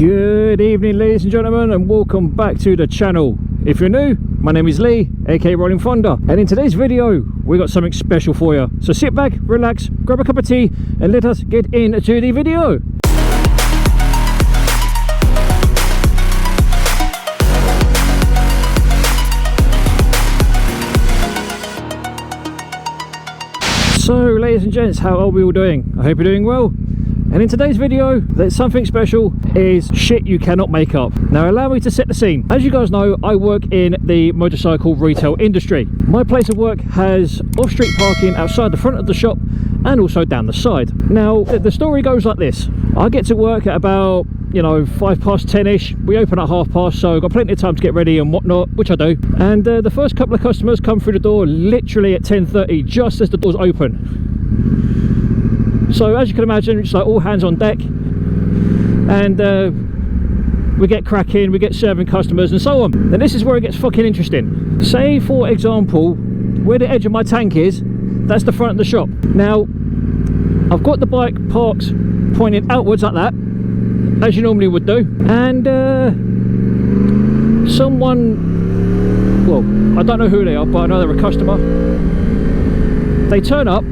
Good evening, ladies and gentlemen, and welcome back to the channel. If you're new, my name is Lee, aka Rolling Thunder, and in today's video we got something special for you. So sit back, relax, grab a cup of tea, and let us get into the video. So, ladies and gents, how are we all doing? I hope you're doing well. And in today's video, there's something special is shit you cannot make up. Now allow me to set the scene. As you guys know, I work in the motorcycle retail industry. My place of work has off-street parking outside the front of the shop and also down the side. Now the story goes like this. I get to work at about 10:05-ish. We open at 1/2 so I've got plenty of time to get ready and whatnot, which I do. And the first couple of customers come through the door literally at 10:30, just as the doors open. So as you can imagine, it's like all hands on deck, and we get cracking, we get serving customers and so on. And this is where it gets fucking interesting. Say for example, where the edge of my tank is, that's the front of the shop. Now I've got the bike parked pointing outwards like that, as you normally would do, and someone, well, I don't know who they are, but I know they're a customer. They turn up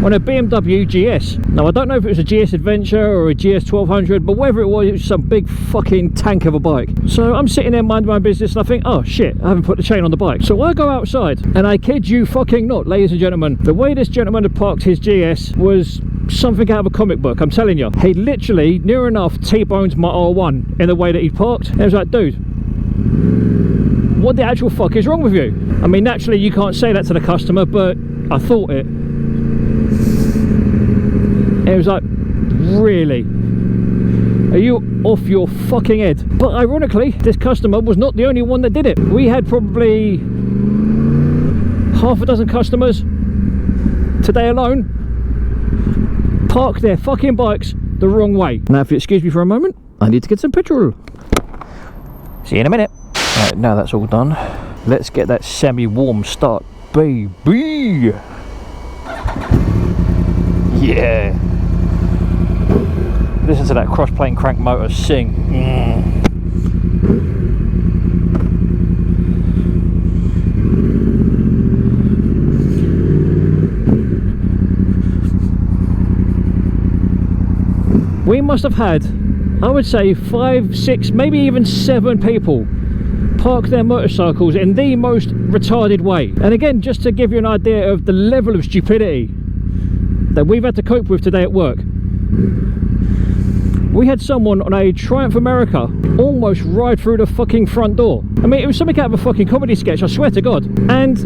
on a BMW GS. Now I don't know if it was a GS Adventure or a GS 1200, but whatever it was some big fucking tank of a bike. So I'm sitting there minding my business and I think, oh shit, I haven't put the chain on the bike. So I go outside, and I kid you fucking not, ladies and gentlemen, the way this gentleman had parked his GS was something out of a comic book. I'm telling you, he literally near enough T-boned my R1 in the way that he parked. And I was like, dude, what the actual fuck is wrong with you? I mean, naturally you can't say that to the customer, but I thought it. It was like, really? Are you off your fucking head? But ironically, this customer was not the only one that did it. We had probably half a dozen customers today alone park their fucking bikes the wrong way. Now if you excuse me for a moment, I need to get some petrol. See you in a minute. Right, now that's all done, let's get that semi-warm start, baby. Yeah. Listen to that cross-plane crank motor sing. We must have had, I would say, 5, 6, maybe even 7 people park their motorcycles in the most retarded way. And again, just to give you an idea of the level of stupidity that we've had to cope with today at work. We had someone on a Triumph America almost ride through the fucking front door. I mean, it was something out of a fucking comedy sketch, I swear to God. And,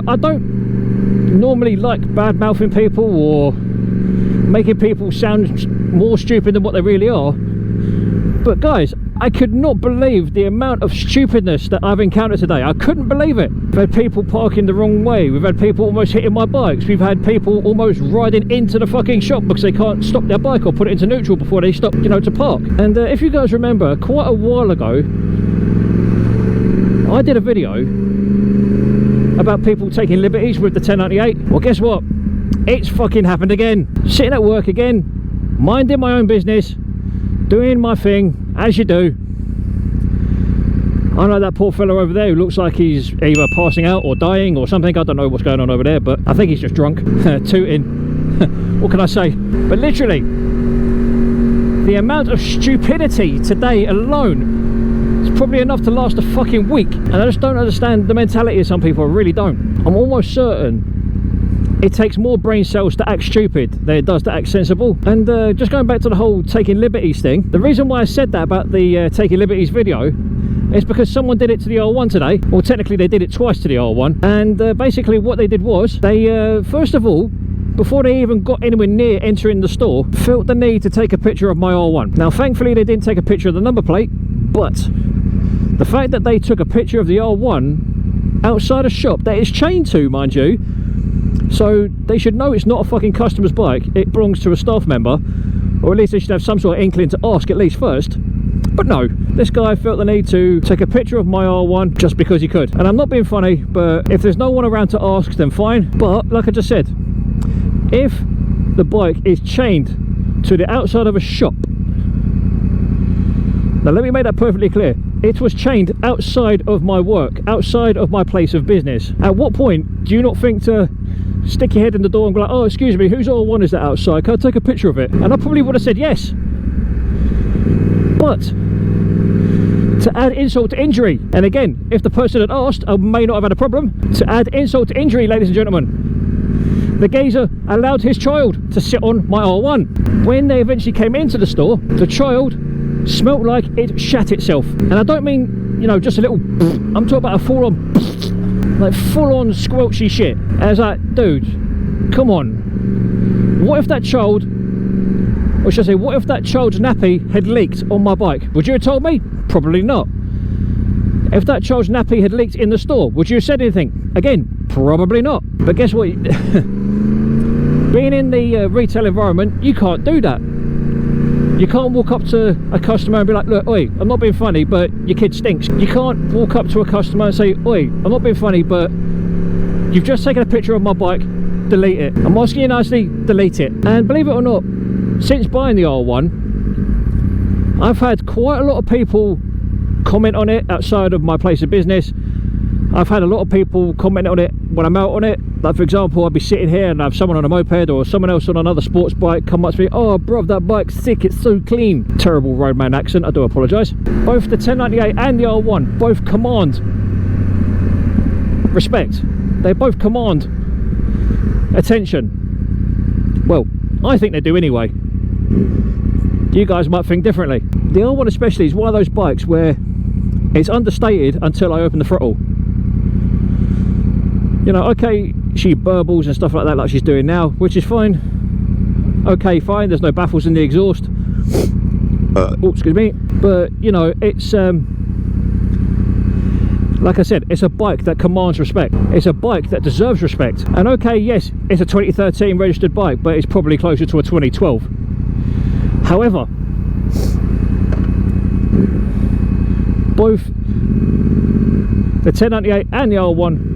I don't normally like bad-mouthing people or making people sound more stupid than what they really are. But guys, I could not believe the amount of stupidness that I've encountered today. I couldn't believe it. We've had people parking the wrong way. We've had people almost hitting my bikes. We've had people almost riding into the fucking shop because they can't stop their bike or put it into neutral before they stop, to park. And if you guys remember, quite a while ago, I did a video about people taking liberties with the 1098. Well, guess what? It's fucking happened again. Sitting at work again, minding my own business, doing my thing, as you do. I know that poor fella over there who looks like he's either passing out or dying or something. I don't know what's going on over there, but I think he's just drunk. Tooting. What can I say? But literally, the amount of stupidity today alone is probably enough to last a fucking week. And I just don't understand the mentality of some people. I really don't. I'm almost certain it takes more brain cells to act stupid than it does to act sensible. And just going back to the whole taking liberties thing, the reason why I said that about the taking liberties video is because someone did it to the R1 today. Well, technically they did it twice to the R1. And basically what they did was, they first of all, before they even got anywhere near entering the store, felt the need to take a picture of my R1. Now thankfully they didn't take a picture of the number plate, but the fact that they took a picture of the R1 outside a shop that it's chained to, mind you, so they should know it's not a fucking customer's bike, it belongs to a staff member, or at least they should have some sort of inkling to ask at least first. But no, this guy felt the need to take a picture of my R1 just because he could. And I'm not being funny, but if there's no one around to ask, then fine. But like I just said, if the bike is chained to the outside of a shop Now let me make that perfectly clear. It was chained outside of my work, outside of my place of business. At what point do you not think to stick your head in the door and be like, oh, excuse me, whose R1 is that outside? Can I take a picture of it? And I probably would have said yes. But to add insult to injury, and again, if the person had asked, I may not have had a problem. To add insult to injury, ladies and gentlemen, the geezer allowed his child to sit on my R1. When they eventually came into the store, the child smelt like it shat itself. And I don't mean, you know, just a little, I'm talking about a full-on, like full-on squelchy shit. And I was like, dude, come on. What if that child, or should I say, what if that child's nappy had leaked on my bike? Would you have told me? Probably not. If that child's nappy had leaked in the store, would you have said anything? Again, probably not. But guess what? Being in the retail environment, you can't do that. You can't walk up to a customer and be like, look, oi, I'm not being funny, but your kid stinks. You can't walk up to a customer and say, oi, I'm not being funny, but you've just taken a picture of my bike, delete it. I'm asking you nicely, delete it. And believe it or not, since buying the R1, I've had quite a lot of people comment on it outside of my place of business. I've had a lot of people comment on it when I'm out on it. Like, for example, I'd be sitting here and I have someone on a moped or someone else on another sports bike come up to me, oh bruv, that bike's sick, it's so clean. Terrible roadman accent, I do apologise. Both the 1098 and the R1 both command respect. They both command attention. Well, I think they do anyway. You guys might think differently. The R1 especially is one of those bikes where it's understated until I open the throttle. You know, okay, she burbles and stuff like she's doing now, which is fine. Okay, fine, there's no baffles in the exhaust. Oh, excuse me. But, you know, it's, like I said, it's a bike that commands respect. It's a bike that deserves respect. And okay, yes, it's a 2013 registered bike, but it's probably closer to a 2012. However, both the 1098 and the R1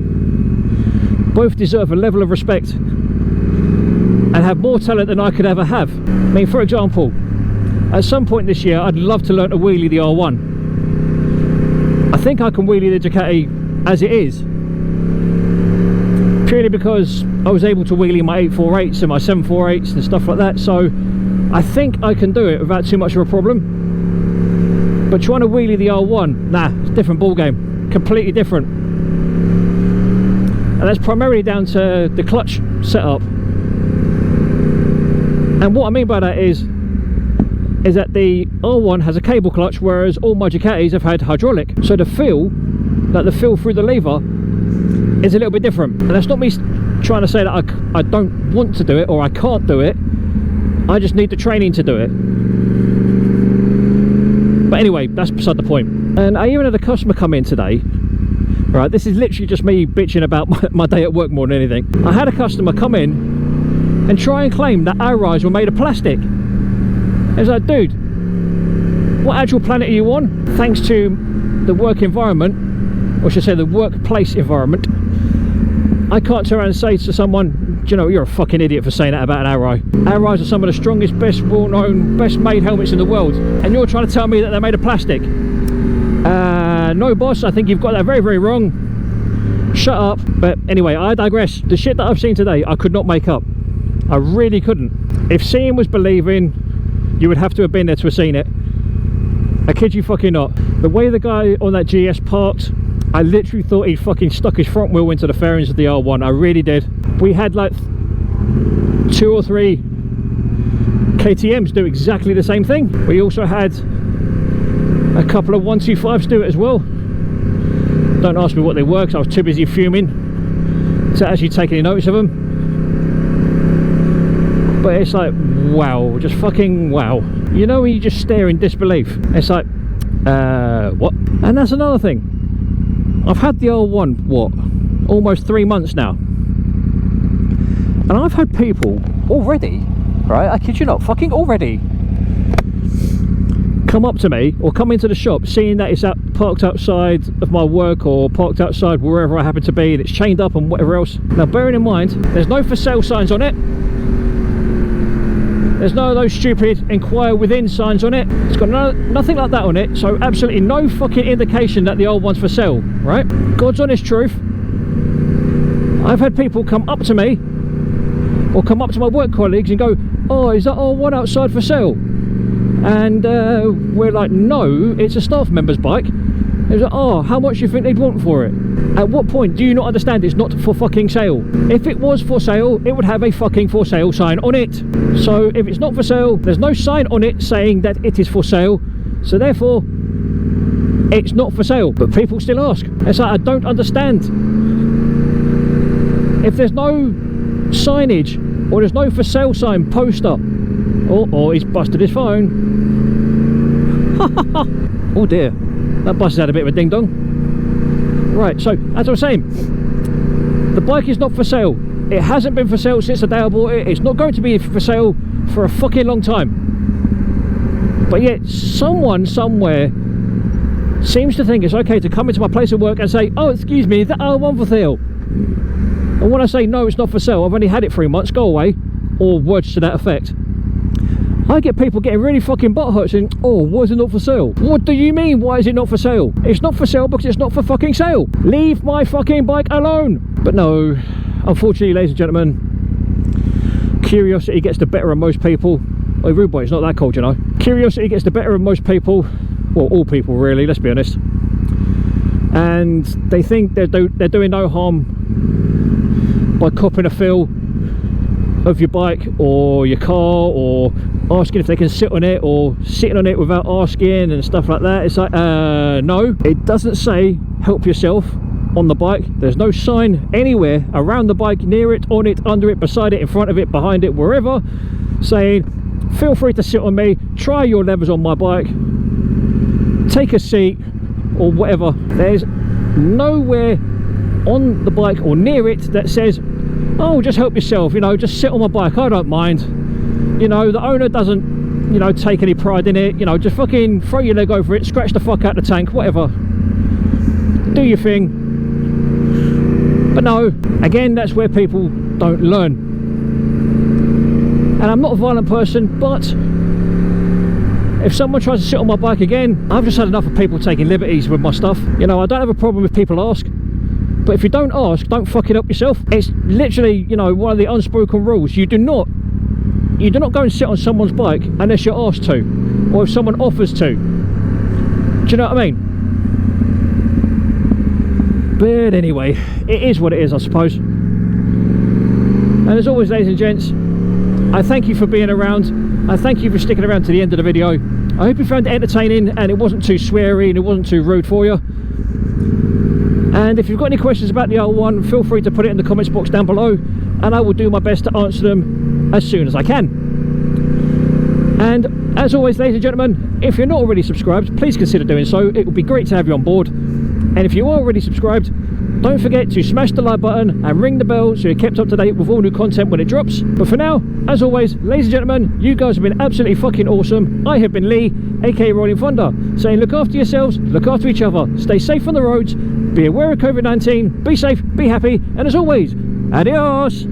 both deserve a level of respect and have more talent than I could ever have. I mean, for example, at some point this year I'd love to learn to wheelie the R1. I think I can wheelie the Ducati as it is, purely because I was able to wheelie my 848s and my 748s and stuff like that, so I think I can do it without too much of a problem. But trying to wheelie the R1, nah, it's a different ball game, completely different. And that's primarily down to the clutch setup. And what I mean by that is that the R1 has a cable clutch, whereas all my Ducatis have had hydraulic. So the feel through the lever is a little bit different. And that's not me trying to say that I don't want to do it or I can't do it. I just need the training to do it. But anyway, that's beside the point. And I even had a customer come in today. Right, this is literally just me bitching about my day at work more than anything. I had a customer come in and try and claim that our rides were made of plastic. It's like, dude, what actual planet are you on? Thanks to the work environment, or should I say the workplace environment, I can't turn around and say to someone, do you know, you're a fucking idiot for saying that about an Arrow. Arrows are some of the strongest, best well-known, best made helmets in the world, and you're trying to tell me that they're made of plastic. No boss, I think you've got that very, very wrong. Shut up. But anyway, I digress. The shit that I've seen today, I could not make up. I really couldn't. If seeing was believing, you would have to have been there to have seen it. I kid you fucking not. The way the guy on that GS parked, I literally thought he'd fucking stuck his front wheel into the fairings of the R1. I really did. We had like 2 or 3 KTMs do exactly the same thing. We also had a couple of 125s do it as well. Don't ask me what they were, because I was too busy fuming to actually take any notice of them. But it's like, wow, just fucking wow. You know when you just stare in disbelief? It's like, what? And that's another thing. I've had the R1, what, almost 3 months now. And I've had people already, right, I kid you not, fucking already, come up to me or come into the shop seeing that it's parked outside of my work or parked outside wherever I happen to be and it's chained up and whatever else. Now bearing in mind, there's no for sale signs on it. There's no of those stupid inquire within signs on it. It's got nothing like that on it, so absolutely no fucking indication that the old one's for sale, right? God's honest truth. I've had people come up to me or come up to my work colleagues and go, oh, is that R1 outside for sale? And we're like, no, it's a staff member's bike. It's like, oh, how much do you think they'd want for it? At what point do you not understand it's not for fucking sale? If it was for sale, it would have a fucking for sale sign on it. So if it's not for sale, there's no sign on it saying that it is for sale. So therefore, it's not for sale. But people still ask. It's like, I don't understand. If there's no signage or there's no for sale sign poster, oh, he's busted his phone. Oh dear, that bus has had a bit of a ding dong. Right, so as I was saying, the bike is not for sale. It hasn't been for sale since the day I bought it. It's not going to be for sale for a fucking long time. But yet someone somewhere seems to think it's okay to come into my place of work and say, oh, excuse me, is that R1 for sale? And when I say no, it's not for sale, I've only had it 3 months, go away, or words to that effect, I get people getting really fucking butthurt saying, oh, why is it not for sale? What do you mean, why is it not for sale? It's not for sale because it's not for fucking sale. Leave my fucking bike alone. But no, unfortunately, ladies and gentlemen, curiosity gets the better of most people. Oh, rude boy, it's not that cold, you know. Curiosity gets the better of most people. Well, all people really, let's be honest. And they think they're doing no harm by copping a feel of your bike or your car, or asking if they can sit on it, or sitting on it without asking and stuff like that. It's like, no, it doesn't say help yourself on the bike. There's no sign anywhere around the bike, near it, on it, under it, beside it, in front of it, behind it, wherever, saying feel free to sit on me, try your levers on my bike, take a seat, or whatever. There's nowhere on the bike or near it that says, oh, just help yourself, you know, just sit on my bike, I don't mind. You know, the owner doesn't, you know, take any pride in it. You know, just fucking throw your leg over it, scratch the fuck out the tank, whatever. Do your thing. But no, again, that's where people don't learn. And I'm not a violent person, but if someone tries to sit on my bike again, I've just had enough of people taking liberties with my stuff. You know, I don't have a problem if people ask. But if you don't ask, don't fuck it up yourself. It's literally, you know, one of the unspoken rules. You do not go and sit on someone's bike unless you're asked to, or if someone offers to. Do you know what I mean? But anyway, it is what it is, I suppose. And as always, ladies and gents, I thank you for being around. I thank you for sticking around to the end of the video. I hope you found it entertaining and it wasn't too sweary and it wasn't too rude for you. And if you've got any questions about the R1, feel free to put it in the comments box down below, and I will do my best to answer them as soon as I can. And as always, ladies and gentlemen, if you're not already subscribed, please consider doing so. It would be great to have you on board. And if you are already subscribed, don't forget to smash the like button and ring the bell so you're kept up to date with all new content when it drops. But for now, as always, ladies and gentlemen, you guys have been absolutely fucking awesome. I have been Lee, aka Rolling Thunder, saying look after yourselves, look after each other, stay safe on the roads, be aware of COVID-19, be safe, be happy, and as always, adios!